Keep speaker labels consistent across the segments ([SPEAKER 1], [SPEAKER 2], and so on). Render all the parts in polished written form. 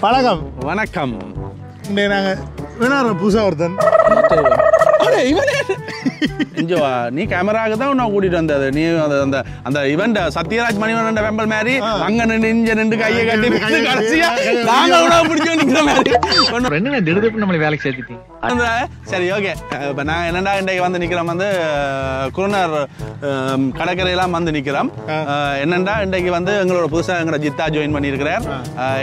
[SPEAKER 1] வணக்கம்.
[SPEAKER 2] வணக்கம்.
[SPEAKER 1] நாங்கள் புதுசாக ஒருத்தன்
[SPEAKER 2] நீ கேமராவுக்கு தான் உன்னை கூட்டிட்டு வந்தது. நீ அந்த அந்த இவன் சத்யராஜ் மணிவன் வெம்பல் மாதிரி அங்க நின்று இங்க நின்று கையை கட்டி கடைசியா நாங்க உணவு பிடிச்சோம் நிக்கிற மாதிரி
[SPEAKER 3] நம்மளை வேலைக்கு சேர்த்துட்டீங்க.
[SPEAKER 2] சரி ஓகே. இப்ப நான் என்னடா இன்றைக்கு வந்து நிக்கிறோம் வந்து குருநார் கடற்கரையெல்லாம் வந்து நிக்கிறோம். என்னண்டா இன்றைக்கு வந்து எங்களோட புதுசா எங்களோட ஜித்தா ஜாயின் பண்ணியிருக்கிறார்.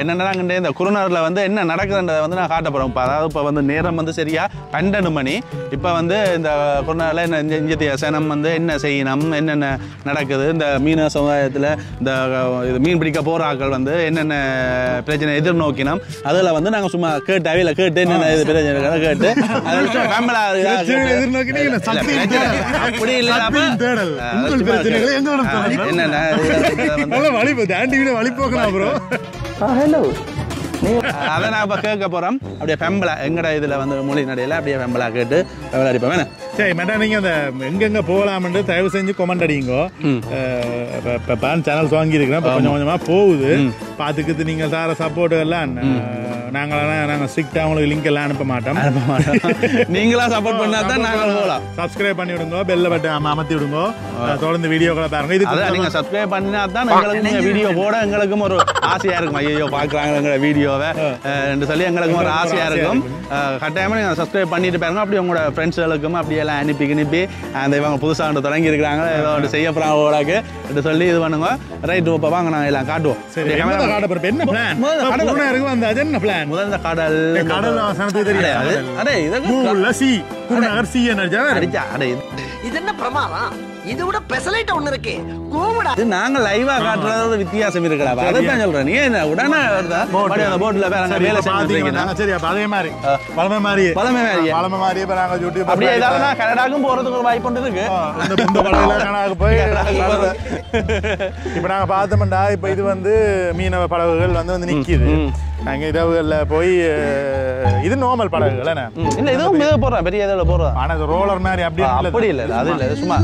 [SPEAKER 2] என்னன்னா இந்த குருநார்ல வந்து என்ன நடக்குதுன்றதை வந்து நான் காட்ட போறோம். அதாவது இப்ப வந்து நேரம் வந்து சரியா 12 மணி. இப்ப வந்து இந்த குருநார்ல என்ன இந்திய சனம் வந்து என்ன செய்யணும், என்னென்ன நடக்குது, இந்த மீன சமுதாயத்துல இந்த மீன் பிடிக்க போற ஆட்கள் வந்து என்னென்ன பிரச்சனை எதிர்நோக்கினோம், அதுல வந்து நாங்க சும்மா கேட்டு அவையில கேட்டு என்னென்ன இது பிரச்சனை கேட்டு அப்படி இல்லாம என்னென்ன அதை நான் இப்ப கேட்க போறோம். அப்படியே பெம்பலா எங்கட இதுல வந்து மொழி நடையில அப்படியே பெம்பலா கேட்டு விளையாடிப்போம். வேணும்
[SPEAKER 1] சரி மேடம், நீங்க அந்த எங்கெங்க போகலாம்னு தயவு செஞ்சு கமெண்ட் அடிங்க. இப்போ பேன் சேனல்ஸ் வாங்கியிருக்கிறேன், கொஞ்சம் கொஞ்சமா போகுது. பார்த்துக்கிட்டு நீங்க தர சப்போர்ட் எல்லாம் நாங்கள் ஸ்ட்ரிக்டாக உங்களுக்கு லிங்க் எல்லாம் அனுப்ப மாட்டோம்.
[SPEAKER 2] நீங்களா சப்போர்ட் பண்ணா தான் நாங்கள் போகலாம்.
[SPEAKER 1] சப்ஸ்கிரைப் பண்ணி விடுங்க, பெல்ல பட்டன் அமர்த்தி விடுங்க, தொடர்ந்து வீடியோக்களை பாருங்க. இது
[SPEAKER 2] நீங்க சப்ஸ்கிரைப் பண்ணினா தான் எங்களுக்கு வீடியோ போட எங்களுக்கும் ஒரு ஆசையா இருக்கும். ஐயோ பாக்குறாங்க எங்களோட வீடியோவை என்று சொல்லி எங்களுக்கும் ஒரு ஆசையா இருக்கும். கட்டாயமா நீங்க சப்ஸ்கிரைப் பண்ணிட்டு பாருங்க. அப்படி உங்களோட ஃப்ரெண்ட்ஸ்களுக்கும் அப்படியே எல்லாம் அனுப்பி அந்த இவங்க புதுசாக தொடங்கி இருக்கிறாங்க, ஏதோ ஒன்று செய்ய போறாங்க ஓடாக்கு என்று சொல்லி இது பண்ணுங்க. ரைட், இப்போ வாங்க நாங்கள் எல்லாம் காட்டுவோம்.
[SPEAKER 1] என்ன பிளான் என்ன பிளான்?
[SPEAKER 2] முதல்ல கடல்
[SPEAKER 1] தெரியாது.
[SPEAKER 4] இது என்ன பிரமாதம்? இது விட பெசலைட் ஒண்ணு இருக்கு.
[SPEAKER 2] இது நாங்க லைவா காட்டுறது வித்தியாசம் இருக்குடா. அதான் சொல்றேன். நீ என்ன உடனே அந்த போட்ல வேலை செஞ்சுட்டீங்க.
[SPEAKER 1] சரி, அப்ப அதே மாதிரி பழமை மாதிரி இப்ப நாங்க யூடியூப்
[SPEAKER 2] அப்படியே ஏதாவது கனடாக்கும் போறதுக்கு ஒரு வாய்ப்பு இருக்கு.
[SPEAKER 1] இந்த படகுல கனடாக்கு போய் இப்ப நாங்க பார்த்தோம்டா. இப்ப இது வந்து மீனவ படகுகள் வந்து நிக்குது. நாங்க இரவுகள்ல போய் இது நார்மல் படகுகள் என்ன
[SPEAKER 2] இல்ல, இதுவும் மித போறோம், பெரிய இதுல போறோம்.
[SPEAKER 1] ஆனா இது ரோலர் மாதிரி அப்படி இல்ல. அது இல்ல, சும்மா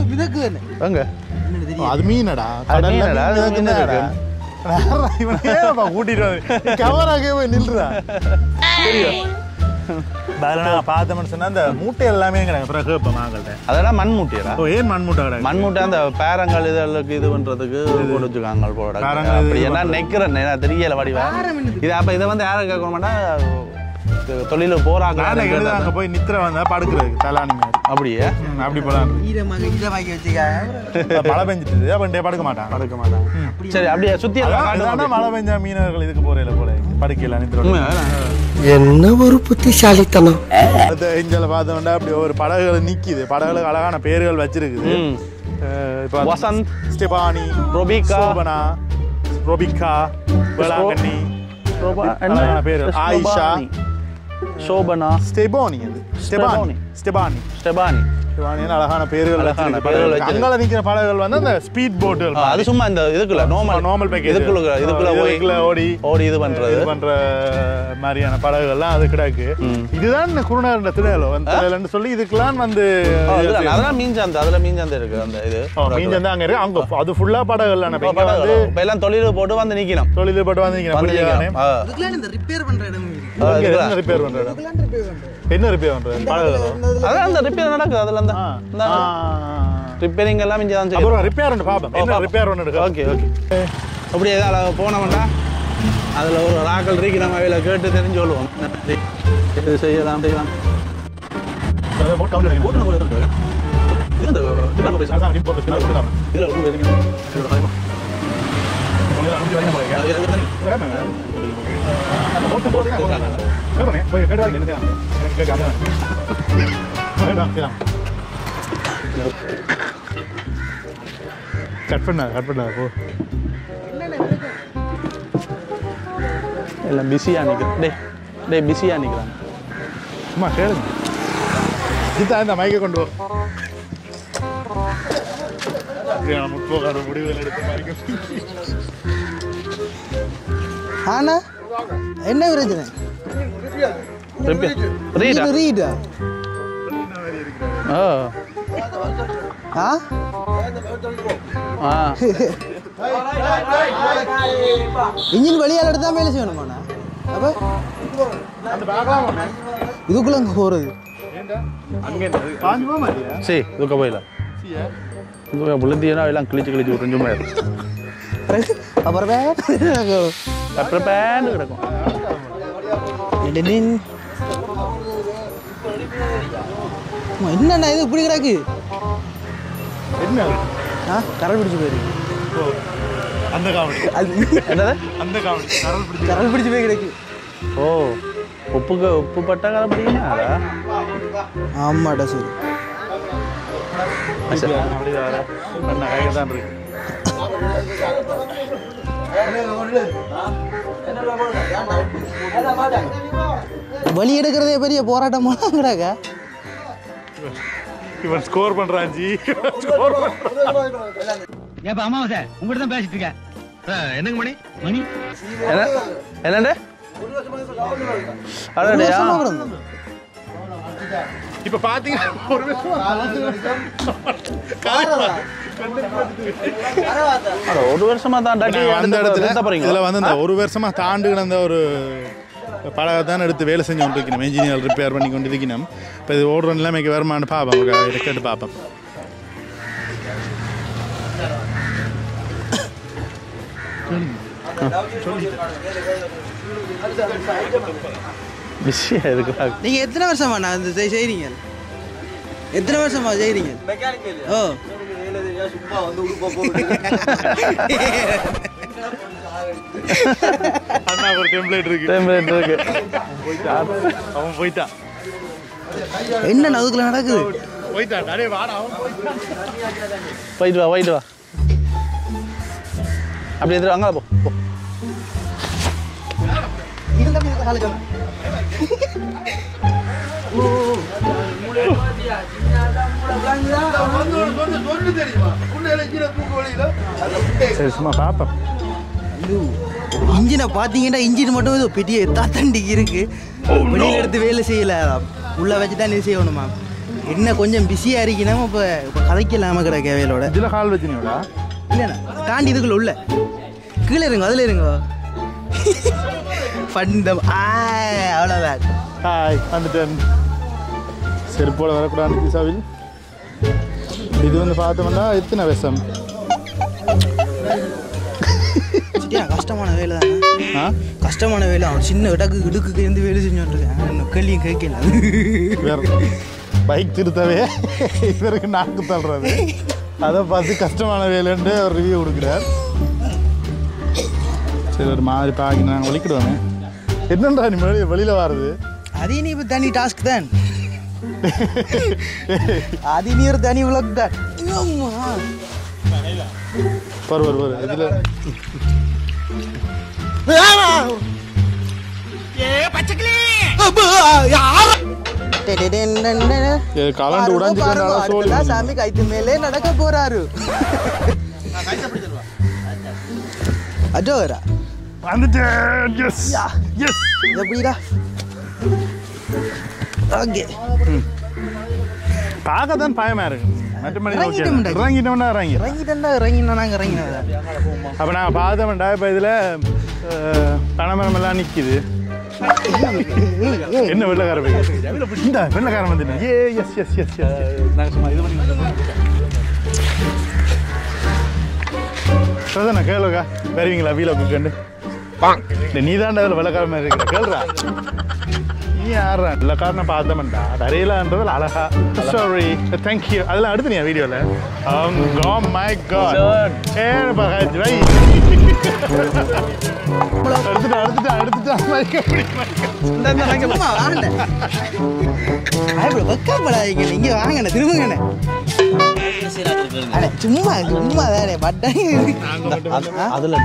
[SPEAKER 2] எங்க
[SPEAKER 1] அது மீனடா, கடல்ல கூட்டிட்டு வந்து கவராகவே போய் நில்றா. பார்த்தோம்னு சொன்னா அந்த மூட்டை எல்லாமே பிறகு
[SPEAKER 2] அதெல்லாம் மண் மூட்டையா?
[SPEAKER 1] ஏன் மண் மூட்டை கிடையாது?
[SPEAKER 2] மண் மூட்டை அந்த பேரங்கள் இதற்கு இது பண்றதுக்கு கொடுத்துருக்காங்க போட. என்ன நெக்கிறேன் தெரியல வடிவா இது. அப்ப இதை வந்து யாரும் கேட்க மாட்டா, தொழில போறாங்க
[SPEAKER 1] அங்க போய் நித்திர வந்தா படுக்கிறது தலானி மாதிரி.
[SPEAKER 2] அப்படியே
[SPEAKER 1] அப்படி போலாம். மழை பெஞ்சிட்டு அப்ப படுக்க மாட்டான்.
[SPEAKER 2] சரி, அப்படியே சுத்தி
[SPEAKER 1] மழை பெஞ்சா மீனவர்கள் இதுக்கு போறேல போல படுக்கல நித்திர.
[SPEAKER 4] என்ன ஒரு புத்திசாலித்தனம்.
[SPEAKER 1] இஞ்சல பார்த்தோம்னா அப்படி ஒரு படகுகள் நிக்குது. படகுகளுக்கு அழகான பேர்கள் வச்சிருக்குது.
[SPEAKER 2] வசந்த்,
[SPEAKER 1] ஸ்டெபானி,
[SPEAKER 2] ரொபிகா,
[SPEAKER 1] ரொபிகா, வேளாங்கண்ணி, பேரு ஆயிஷா,
[SPEAKER 2] சோபனா,
[SPEAKER 1] ஸ்டெபானி, அழகான பேர்கள். அங்கால நிக்கிற படகுகள் வந்து அந்த ஸ்பீட் போட்டுகள்.
[SPEAKER 2] அது சும்மா இந்த இதுக்குள்ள நார்மல் பேக்கேஜ் இதுக்குள்ள ஓடி இது பண்ற
[SPEAKER 1] மாதிரியான படகுகள்லாம் அது கிடக்கு. இதுதான் குருநார் திடல்னு சொல்லி இதுக்கெல்லாம் வந்து
[SPEAKER 2] அதெல்லாம் மீன்சாந்து, அதுல மீன்சாந்து இருக்கு. அந்த இது
[SPEAKER 1] மீன்சாந்து அங்க இருக்கு. அங்க அது ஃபுல்லா படகுகள் வந்து
[SPEAKER 2] எல்லாம் தொழில் போட்டு வந்து நிக்கணும்.
[SPEAKER 4] இந்த ரிப்பேர் பண்ற இடம்
[SPEAKER 1] ரிப்பேர் பண்ற இடம் என்ன ரிப்பேர் பண்றது? படகுகள்
[SPEAKER 2] அதான் அந்த ரிப்பேர் நடக்குது. அதுல இந்த ரிப்பேரிங் எல்லாம் இங்க தான்
[SPEAKER 1] அப்புறம் ரிப்பேர் ஒன்று பாப்போம். என்ன ரிப்பேர் ஒன்று இருக்கு.
[SPEAKER 2] ஓகே அப்படியே ஏதாவது போனோம்னா அதுல ஒரு ராக்கள் இருக்கு, நம்ம அவையில கேட்டு தெரிஞ்சு சொல்லுவோம். இது செய்யலாம்.
[SPEAKER 1] கட் பண்ண போ.
[SPEAKER 2] எல்லாம் பிஸியா நிக்கிறேன். டே பிஸியா நிக்கிறாங்க.
[SPEAKER 1] சும்மா கேளுங்க. இதுதான் இந்த மைக்கை கொண்டு போ. முற்போக்கார முடிவுகள் எடுத்த மாதிரி.
[SPEAKER 4] ஆனா என்ன பிரச்சனை? ரீடா
[SPEAKER 5] இன்ஜின் வெளியால் எடுத்தா வேலை செய்யணுமாண்ணா? அப்போ இதுக்குள்ள அங்கே போகிறது
[SPEAKER 2] சரி இதுக்க போயில புள்ளத்தியா எல்லாம் கிழிச்சு கிழிச்சு விட்டுஞ்சுமே
[SPEAKER 5] அப்புறம்
[SPEAKER 2] அப்புறம் பேன்னு கிடக்கும்
[SPEAKER 5] என்னண்ணா இது இப்படி கிடக்கு
[SPEAKER 1] என்ன
[SPEAKER 5] கரல் பிடிச்சி போயிருக்கு
[SPEAKER 1] அந்த காமெடி
[SPEAKER 2] என்னது
[SPEAKER 1] அந்த காமெடி
[SPEAKER 5] கரல் பிடிச்சி போய் கிடக்கு
[SPEAKER 2] ஓ உப்பு பட்டா கதை பிடிக்குமா
[SPEAKER 5] ஆமாடா சரி
[SPEAKER 1] கையில் தான் இருக்கு
[SPEAKER 5] வலி எடுக்கிறதே பெரிய போராட்டமா கிடக்க
[SPEAKER 1] இவன் ஸ்கோர் பண்றான் ஜி ஸ்கோர்
[SPEAKER 3] ஏப்பா அம்மாவா உங்ககிட்ட தான் பேசிட்டு இருக்கேன் என்னங்க மணி மணி
[SPEAKER 2] என்னண்டு அடடா
[SPEAKER 1] இப்ப பாத்தீங்கன்னா
[SPEAKER 2] ஒரு வருஷமா தான்
[SPEAKER 1] அந்த இடத்துல இதுல வந்து இந்த ஒரு வருஷமா தாண்டு கிடந்த ஒரு பழகத்தான் எடுத்து வேலை செஞ்சு கொண்டு இருக்கணும் இன்ஜினியர் ரிப்பேர் பண்ணி கொண்டு இருக்கணும் இப்போ இது ஓடுற நிலைமைக்கு வருமானு பார்ப்போம் கேட்டு பார்ப்போம்
[SPEAKER 2] பிஸியாக இருக்குதா
[SPEAKER 5] நீங்கள் எத்தனை வருஷமா நான் இந்த செய்கிறீங்க எத்தனை வருஷமா செய்கிறீங்க ஓ
[SPEAKER 1] அண்ணா ஒரு டெம்ப்ளேட் இருக்கு அவன் போயிட்டான்
[SPEAKER 5] என்ன நதுக்குள்ள நடக்குது
[SPEAKER 1] போயிட்டான் அடே வாடா அவன்
[SPEAKER 2] போயிட்டு வா அப்படி எதிர அங்கே போ
[SPEAKER 1] சரி சும்மா பார்ப்போம்
[SPEAKER 5] இன்ஜினை பார்த்தீங்கன்னா இன்ஜின் மட்டும் இது பெரிய தாத்தண்டிக்கு இருக்கு வெளியில் எடுத்து வேலை செய்யல உள்ள வச்சு தான் இது செய்யணுமா என்ன கொஞ்சம் பிஸியாக இருக்கணும் இப்போ கதைக்கலாம கிடக்க வேலையோட
[SPEAKER 1] இதில் கால் வச்சுனீங்களா
[SPEAKER 5] இல்லைண்ணா தாண்டி இதுக்குள்ள உள்ள கீழே இருங்க அதில் இருங்க பண்டம் அவ்வளோதான்
[SPEAKER 1] ஹாய் வந்துட்டேன் செருப்போட வரக்கூடாது திசாவில் இது வந்து பார்த்தோம்னா எத்தனை விஷம்
[SPEAKER 5] கஷ்டமான வேலை தானே கஷ்டமான வேலை அவன் சின்ன இடுக்கு இருந்து வேலை செஞ்சோன்றிருக்கேன் கேள்வியும் கேட்கல
[SPEAKER 1] வேற பைக் திருத்தவே இவருக்கு நாக்கு தள்ளுறது அதை பார்த்து கஷ்டமான வேலைன்ட்டு ஒரு ரிவ்யூ கொடுக்குறார் சரி ஒரு மாதிரி பார்க்க நாங்கள் வலிக்கிடுவாங்க என்னன்றா நீ வெளியில் வர்றது
[SPEAKER 5] அது நீ இப்போ தனி டாஸ்க் தான் அது நீ ஒரு தனி விளக்கு தான்
[SPEAKER 1] வரு இதில் கலண்டு உடஞ்சிட்டு
[SPEAKER 5] சாமி கைத்து மேலே நடக்க போறாரு அஜோரா
[SPEAKER 1] வந்துட்டேன் எஸ் எஸ்
[SPEAKER 5] எப்படிடா ஓகே
[SPEAKER 1] பார்க்க தான் பயமா இருக்கு இறங்கிட்டோம்னா
[SPEAKER 5] நாங்கள் இறங்கினதா
[SPEAKER 1] அப்போ நாங்கள் பார்த்தோம்டா இப்போ இதில் பனைமரம் எல்லாம் நிற்கிது என்ன வெள்ளக்கார பைக் இந்த வெள்ளக்காரன் வந்துட்டேன் ஏ எஸ் எஸ் எஸ் நாங்கள் சும்மா இது பண்ணி கேளுக்கா வருவீங்களா வீலோக்கு கண்டு நீ தாண்டா அதில் வெள்ளக்கார மாதிரி இருக்கிற கேளுடா நீ யாரா வெள்ளக்காரனை பார்த்தோம்டா தரையிலன்றதில் அழகா சாரி தேங்க்யூ அதெல்லாம் எடுத்துனியா வீடியோவில் oh my god ஏப்பா வை
[SPEAKER 5] வெக்கப்படாதீங்க இங்க வாங்கண்ணே திரும்புங்கண்ணே சும்மா சும்மா தானே பட்டாங்க
[SPEAKER 2] அதில்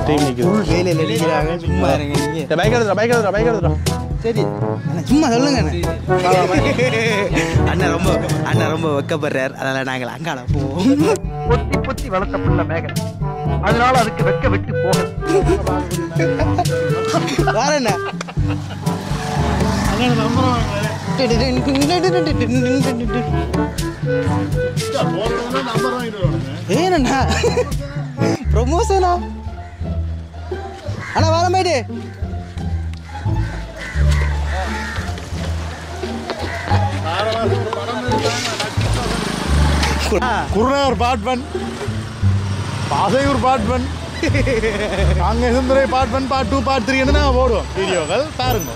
[SPEAKER 2] டீம் நிற்குது
[SPEAKER 5] வேலையில் நிற்கிறாங்க சும்மா இருங்க நீங்க
[SPEAKER 2] பைக் எடுத்துடா
[SPEAKER 5] சரி சும்மா சொல்லுங்க அண்ணன் ரொம்ப வெக்கப்படுறார் அதனால நாங்கள் அங்கால போவோம்
[SPEAKER 3] பொத்தி பொத்தி வளர்த்த பிள்ளை மேகன் அதனால அதுக்கு வெக்க விட்டு போக
[SPEAKER 5] வரண்ணா ஏனண்ணா ப்ரொமோஷனா அண்ணா வர போயிட்டு
[SPEAKER 1] Gurunagar part 1, Pasaiyoor part 1, Kankesanthurai part 1, part 2, part 3 நாங்கள் போடுவோம் வீடியோக்கள் பாருங்க.